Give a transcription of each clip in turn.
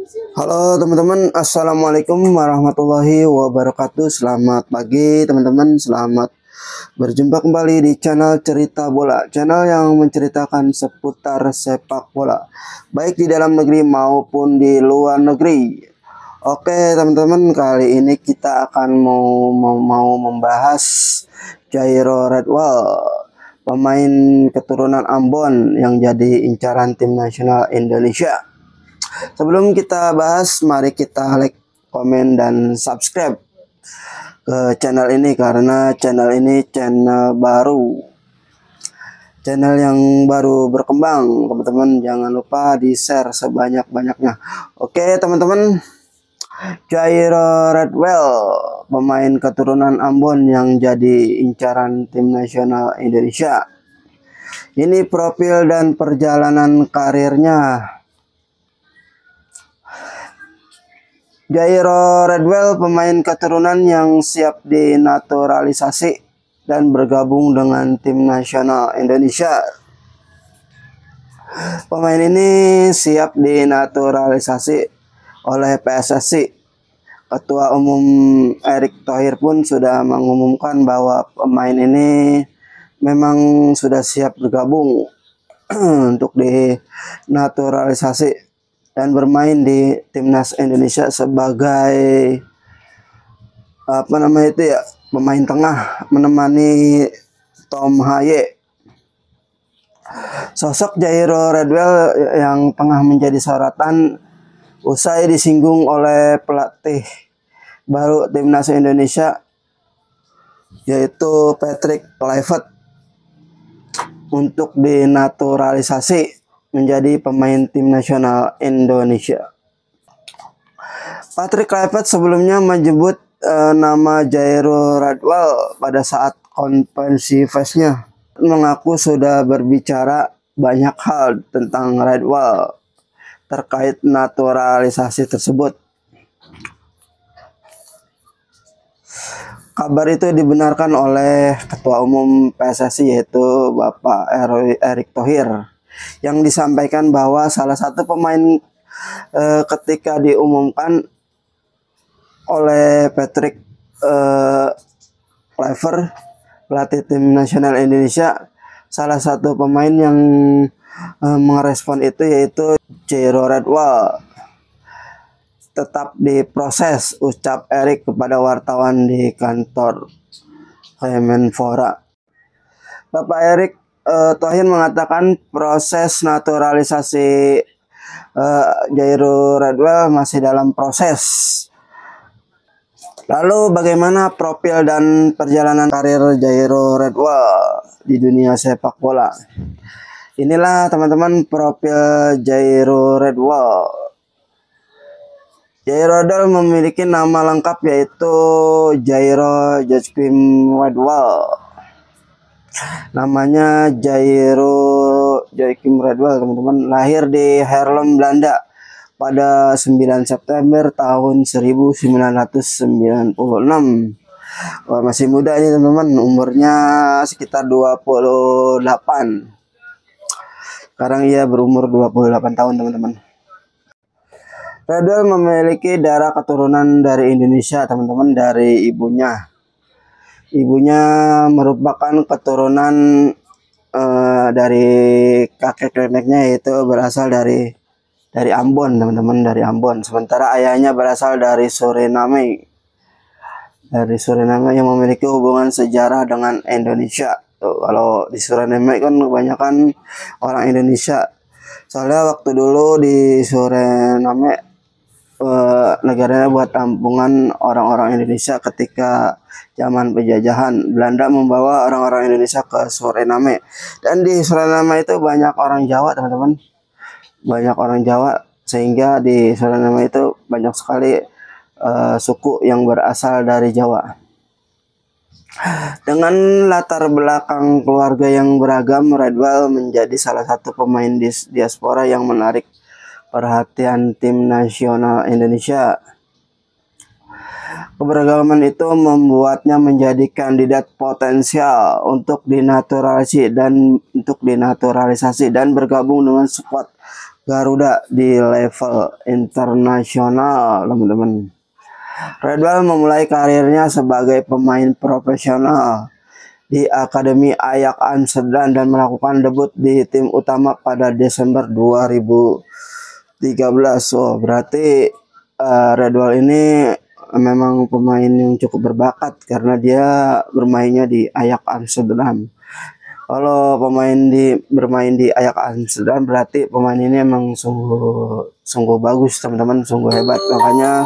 Halo teman-teman, assalamualaikum warahmatullahi wabarakatuh. Selamat pagi teman-teman, selamat berjumpa kembali di channel Cerita Bola, channel yang menceritakan seputar sepak bola, baik di dalam negeri maupun di luar negeri. Oke teman-teman, kali ini kita akan mau membahas Jairo Redwall, pemain keturunan Ambon yang jadi incaran tim nasional Indonesia. Sebelum kita bahas, mari kita like, komen, dan subscribe ke channel ini karena channel ini channel baru, channel yang baru berkembang. Teman-teman jangan lupa di share sebanyak-banyaknya. Oke teman-teman, Jairo Redwall, pemain keturunan Ambon yang jadi incaran tim nasional Indonesia. Ini profil dan perjalanan karirnya. Jairo Redwall, pemain keturunan yang siap dinaturalisasi dan bergabung dengan tim nasional Indonesia. Pemain ini siap dinaturalisasi oleh PSSI. Ketua Umum Erick Thohir pun sudah mengumumkan bahwa pemain ini memang sudah siap bergabung untuk dinaturalisasi dan bermain di timnas Indonesia sebagai pemain tengah menemani Tom Haye. Sosok Jairo Redwall yang tengah menjadi sorotan usai disinggung oleh pelatih baru timnas Indonesia, yaitu Patrick Kluivert, untuk dinaturalisasi menjadi pemain tim nasional Indonesia. Patrick Kluivert sebelumnya menyebut nama Jairo Redwall pada saat konferensi persnya, mengaku sudah berbicara banyak hal tentang Redwall terkait naturalisasi tersebut. Kabar itu dibenarkan oleh Ketua Umum PSSI, yaitu Bapak Erick Thohir, yang disampaikan bahwa salah satu pemain ketika diumumkan oleh Patrick Kluivert, pelatih tim nasional Indonesia, salah satu pemain yang merespon itu yaitu Jairo Redwall tetap diproses, ucap Erick kepada wartawan di kantor Kemenpora. Bapak Erick Thohir mengatakan proses naturalisasi Jairo Redwall masih dalam proses. Lalu bagaimana profil dan perjalanan karir Jairo Redwall di dunia sepak bola? Inilah teman-teman profil Jairo Redwall. Jairo Redwall memiliki nama lengkap yaitu Jairo Joachim Redwall. Namanya Jairo Joachim Redwall, teman-teman. Lahir di Haarlem, Belanda pada 9 September tahun 1996. Wah, masih muda ini teman-teman, umurnya sekitar 28. Sekarang ia berumur 28 tahun teman-teman. Redwall memiliki darah keturunan dari Indonesia teman-teman, dari ibunya. Ibunya merupakan keturunan dari kakek neneknya, yaitu berasal dari Ambon teman-teman, dari Ambon. Sementara ayahnya berasal dari Suriname. Dari Suriname yang memiliki hubungan sejarah dengan Indonesia. Tuh, kalau di Suriname kan kebanyakan orang Indonesia. Soalnya waktu dulu di Suriname negaranya buat tampungan orang-orang Indonesia ketika zaman penjajahan. Belanda membawa orang-orang Indonesia ke Suriname, dan di Suriname itu banyak orang Jawa teman-teman, banyak orang Jawa, sehingga di Suriname itu banyak sekali suku yang berasal dari Jawa. Dengan latar belakang keluarga yang beragam, Redwall menjadi salah satu pemain diaspora yang menarik perhatian tim nasional Indonesia. Keberagaman itu membuatnya menjadi kandidat potensial untuk dinaturalisasi dan bergabung dengan skuad Garuda di level internasional, teman-teman. Redwall memulai karirnya sebagai pemain profesional di Akademi Ajax Amsterdam dan melakukan debut di tim utama pada Desember 2013. Oh, berarti Redwall ini memang pemain yang cukup berbakat karena dia bermainnya di Ajax Amsterdam. Kalau bermain di Ajax Amsterdam berarti pemain ini emang sungguh bagus, teman-teman, sungguh hebat. Makanya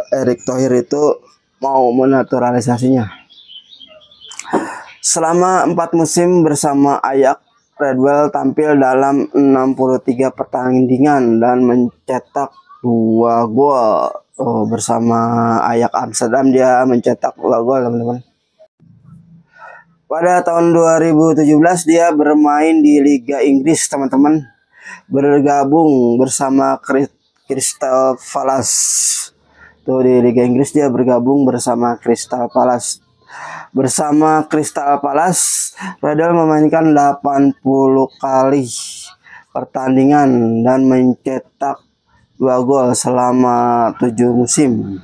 Erick Thohir itu mau menaturalisasinya. Selama 4 musim bersama Ajax, Redwall tampil dalam 63 pertandingan dan mencetak 2 gol. Bersama Ajax Amsterdam dia mencetak 2 gol, teman-teman. Pada tahun 2017 dia bermain di Liga Inggris, teman-teman. Bergabung bersama Crystal Palace. Tuh, di Liga Inggris dia bergabung bersama Crystal Palace. Bersama Crystal Palace, Redwall memainkan 80 kali pertandingan dan mencetak 2 gol selama 7 musim.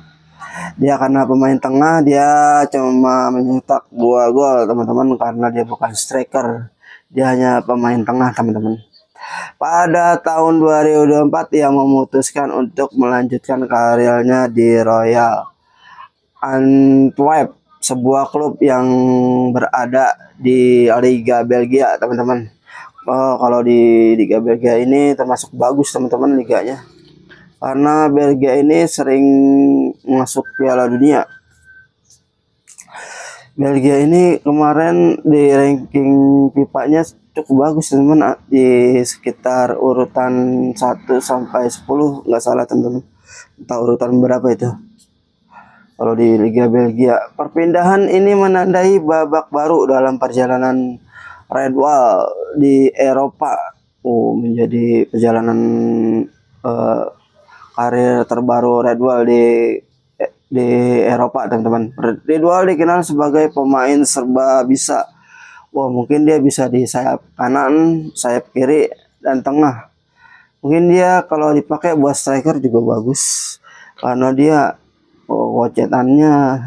Dia karena pemain tengah, dia cuma mencetak 2 gol, teman-teman, karena dia bukan striker. Dia hanya pemain tengah, teman-teman. Pada tahun 2024 ia memutuskan untuk melanjutkan karirnya di Royal Antwerp, sebuah klub yang berada di Liga Belgia, teman-teman. Kalau di Liga Belgia ini termasuk bagus, teman-teman, liganya. Karena Belgia ini sering masuk Piala Dunia. Belgia ini kemarin di ranking FIFA-nya cukup bagus, teman-teman, di sekitar urutan 1 sampai 10, nggak salah, teman-teman. Entah urutan berapa itu. Kalau di Liga Belgia, perpindahan ini menandai babak baru dalam perjalanan Redwall di Eropa. Menjadi perjalanan karir terbaru Redwall di Eropa, teman-teman. Redwall dikenal sebagai pemain serba bisa. Mungkin dia bisa di sayap kanan, sayap kiri, dan tengah. Mungkin dia kalau dipakai buat striker juga bagus karena dia gocetannya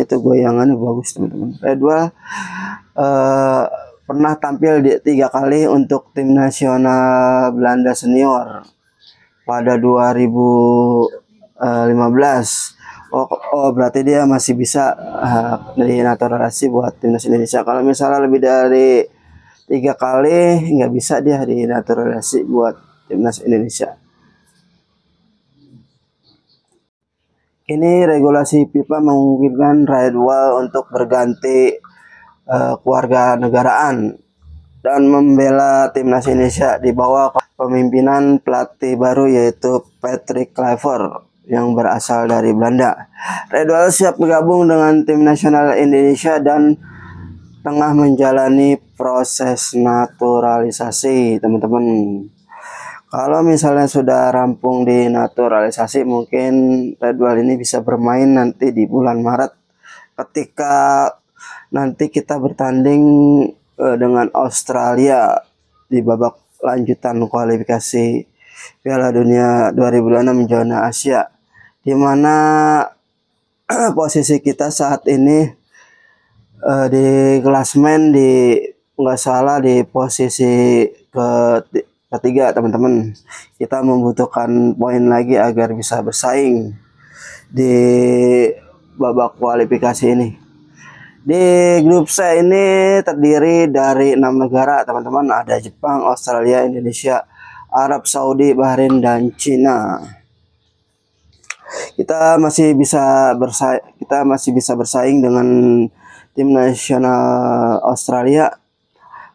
goyangannya bagus, teman-teman. Redwall pernah tampil di 3 kali untuk tim nasional Belanda senior pada 2015. Berarti dia masih bisa dinaturalisasi buat timnas Indonesia. Kalau misalnya lebih dari 3 kali, nggak bisa dia dinaturalisasi buat timnas Indonesia. Ini regulasi FIFA memungkinkan Redwall untuk berganti keluarga negaraan dan membela timnas Indonesia di bawah pemimpinan pelatih baru yaitu Patrick Kluivert yang berasal dari Belanda. Redwall siap bergabung dengan tim nasional Indonesia dan tengah menjalani proses naturalisasi, teman-teman. Kalau misalnya sudah rampung di naturalisasi, mungkin Redwall ini bisa bermain nanti di bulan Maret ketika nanti kita bertanding dengan Australia di babak lanjutan kualifikasi Piala Dunia 2026 zona Asia, di mana posisi kita saat ini di klasmen nggak salah di posisi ketiga, teman-teman. Kita membutuhkan poin lagi agar bisa bersaing di babak kualifikasi ini. Di grup C ini terdiri dari 6 negara, teman-teman. Ada Jepang, Australia, Indonesia, Arab Saudi, Bahrain, dan Cina. Kita masih bisa bersaing dengan tim nasional Australia,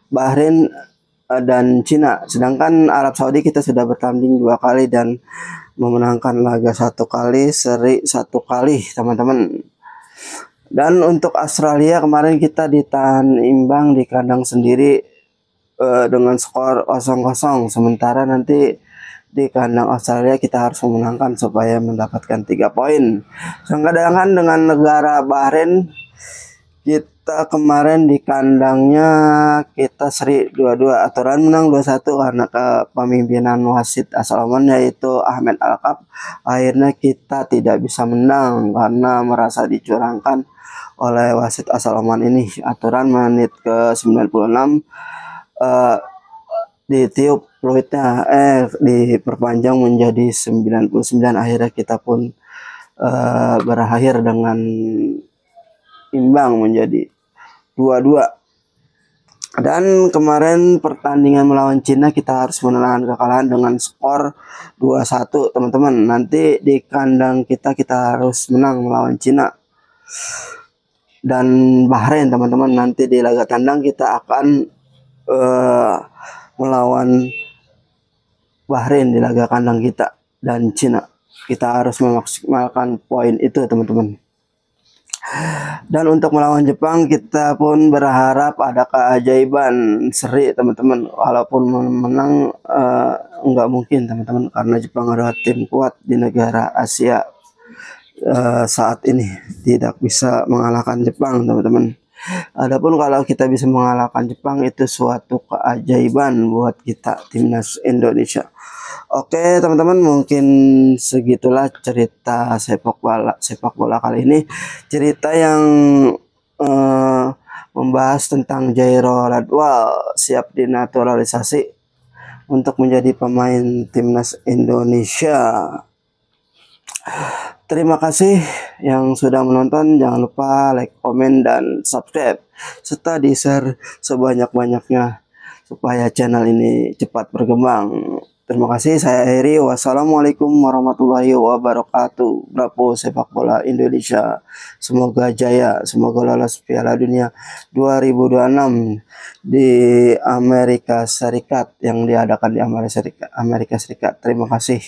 Bahrain, dan Cina. Sedangkan Arab Saudi kita sudah bertanding 2 kali dan memenangkan laga 1 kali, seri 1 kali, teman-teman. Dan untuk Australia kemarin kita ditahan imbang di kandang sendiri dengan skor 0-0. Sementara nanti di kandang Australia kita harus memenangkan supaya mendapatkan 3 poin. Sedangkan dengan negara Bahrain Kita kemarin di kandangnya kita seri 2-2, aturan menang 2-1 karena kepemimpinan wasit asal Oman yaitu Ahmed Alkaf. Akhirnya kita tidak bisa menang karena merasa dicurangkan oleh wasit asal Oman ini. Aturan menit ke 96 ditiup fluidnya diperpanjang menjadi 99. Akhirnya kita pun berakhir dengan imbang menjadi 2-2. Dan kemarin pertandingan melawan Cina kita harus menahan kekalahan dengan skor 2-1 teman-teman. Nanti di kandang kita harus menang melawan Cina dan Bahrain teman-teman. Nanti di laga tandang kita akan melawan Bahrain di laga kandang kita dan Cina. Kita harus memaksimalkan poin itu teman-teman. Dan untuk melawan Jepang kita pun berharap ada keajaiban seri teman-teman. Walaupun menang nggak mungkin teman-teman karena Jepang adalah tim kuat di negara Asia saat ini, tidak bisa mengalahkan Jepang teman-teman. Adapun kalau kita bisa mengalahkan Jepang itu suatu keajaiban buat kita timnas Indonesia. Oke teman-teman, mungkin segitulah cerita sepak bola kali ini. Cerita yang membahas tentang Jairo Radwal siap dinaturalisasi untuk menjadi pemain timnas Indonesia. Terima kasih yang sudah menonton. Jangan lupa like, komen, dan subscribe serta di-share sebanyak-banyaknya supaya channel ini cepat berkembang. Terima kasih, saya Heri. Wassalamualaikum warahmatullahi wabarakatuh. Bravo sepak bola Indonesia. Semoga jaya, semoga lolos Piala Dunia 2026 di Amerika Serikat yang diadakan di Amerika Serikat. Terima kasih.